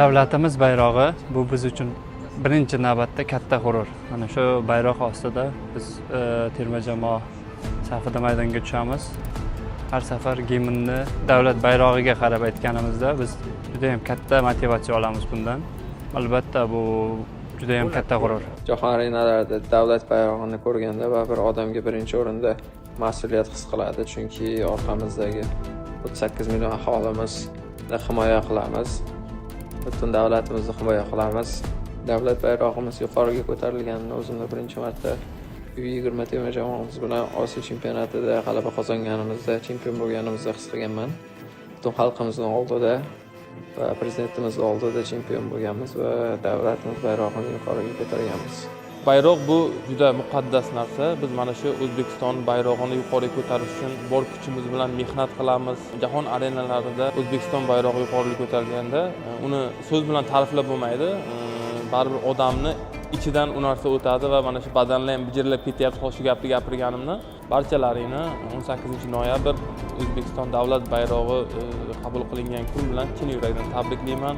Davlatimiz bayrog'i bu biz uchun birinchi navbatda katta g'urur. Mana shu bayroq ostida biz terma jamoa safida maydonga tushamiz. Har safar gimnni davlat bayrog'iga qarab aytganimizda biz juda ham katta motivatsiya olamiz bundan. Albatta bu juda ham katta g'urur. Jahon arenalarida davlat bayrog'ini ko'rganda va bir odamga birinchi o'rinda mas'uliyat his qiladi, chunki orqamizdagi 38 million aholimizni himoya qilamiz. Butun davlatimizni himoya qilamiz. Davlat bayrog'imiz yuqoriga ko'tarilganini o'zimda birinchi marta U20 terma jamoamiz bilan Osiyo chempionatida g'alaba qozonganimizda, chempion bo'lganimizda his qilganman. Butun xalqimizning oldida va prezidentimiz oldida chempion bo'lganmiz va davlatimiz bayrog'ini yuqoriga ko'targanmiz. Bayroq bu juda muqaddas narsa. Biz mana shu O'zbekiston bayrog'ini yuqoriga ko'tarish uchun bor kuchimiz bilan mehnat qilamiz. Jahon arenalarida O'zbekiston bayrog'i yuqoriga ko'tarilganda uni so'z bilan ta'riflab bo'lmaydi. Baribir odamni ichidan u narsa o'tadi va mana shu badanlar ham bijirlab ketyapti shu gapni gapirganimda. Barchalaringni 18-noyabr O'zbekiston davlat bayrog'i qabul qilingan kun bilan chin yurakdan tabriklayman.